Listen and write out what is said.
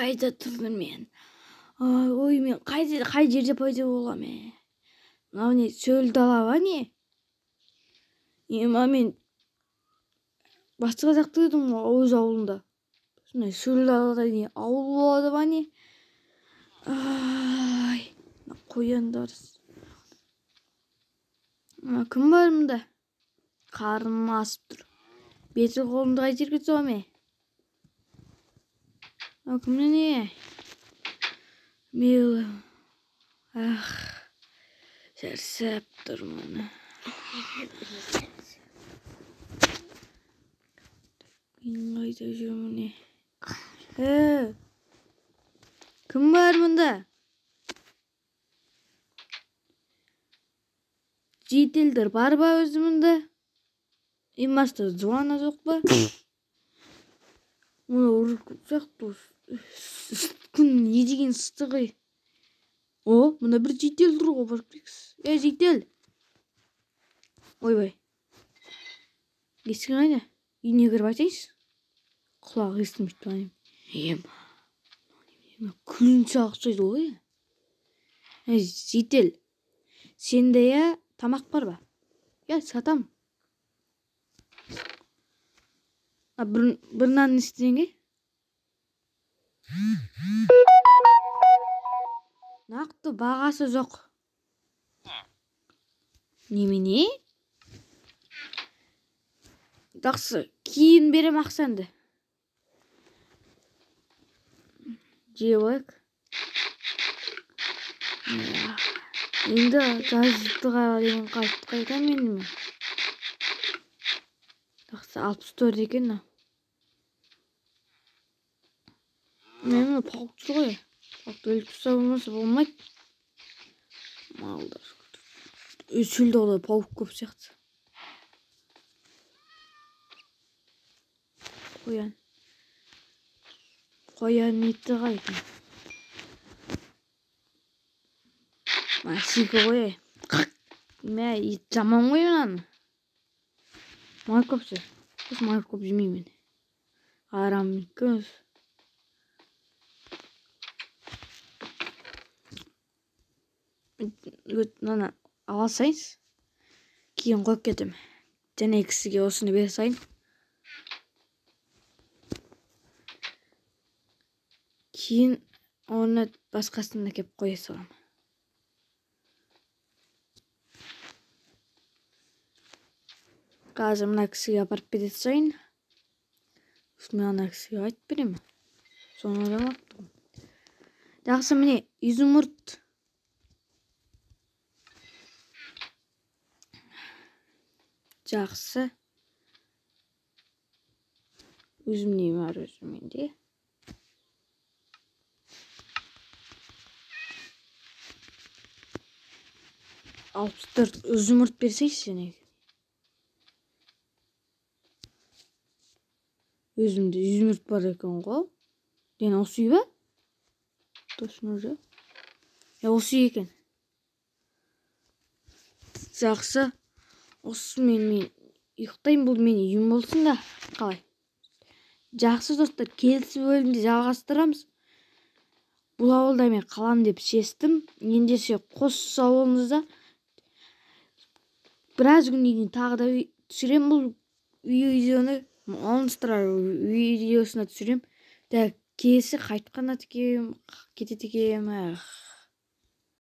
Қайда тұрдым мен? Ой, мен қай жерде пайда болам? Мынау не, шөл дала ба не? Мен басқа жақта едім ғой, өз ауылында. Сондай шөл далада не ауыл болады ба не? Қояндар. Кім бар мұнда? Қарным асып тұр. Беті қолымды қай жерге түсіре? Кімді не? Мейлі. Жарсап тұрмын. Мен қайда жүрмін? Кім бар мұнда? Жетелдер бар ба өзі мұнда? Имасты звана жоқ ба? Мұны ұрып сияқты. Күн не деген ыстығы? Мұнда бір жетел тұр ғой, барып келікс. Жетел. Ойбай. Ескі қайда? Үйіне кіріп айтайыз. Құлағы естімейді бәлем. Күлін шағыстайды ғой. Жетел. Сенде тамақ бар ба? Сатам. Бір нан істеңге? Нақты бағасы жоқ. Немене? Жақсы, кейін берем ақсанды. Жеп. Енді жаздыға деген қайтам енді мен. Жақсы, 64 екен. Мен пауық тұр ғой. Пауықты өліп тұса болмаса болмайды. Малдар. Шөлді олай пауық көп сияқты. Қоян еті қайда? Сүйкі ғой. Ет жаман ғой мен. Май көпсі. Май көп жемеймін. Арам көз. Мынаны ала сайыз. Кейін қойып кетем. Және кісіге осыны бере сайын. Кейін оны басқасында кеп қоя салам. Қазір мына кісіге апарып бере сайын. Мен ана кісіге айтып беремін. Соны ойламаппын. Жақсы, міне изумруд. Жақсы. Өзім не бар өзіменде? Алпыстыр изумруд берсейші сені. Өзімде изумруд бар екен ғой. Ден осы үй ба? Точно же. Осы үй екен. Жақсы. Осы мен ұйықтайын, бұл мен үйім болсын да. Қалай? Жақсы достар, келесі бөлімде жалғастырамыз. Бұл ауылда мен қалам деп шестім. Ендеше қос ауылыңызда біраз күннен тағы да түсірем бұл видеоны. Монстр видеосына түсірем. Келесі қайтқанда кетеді екем.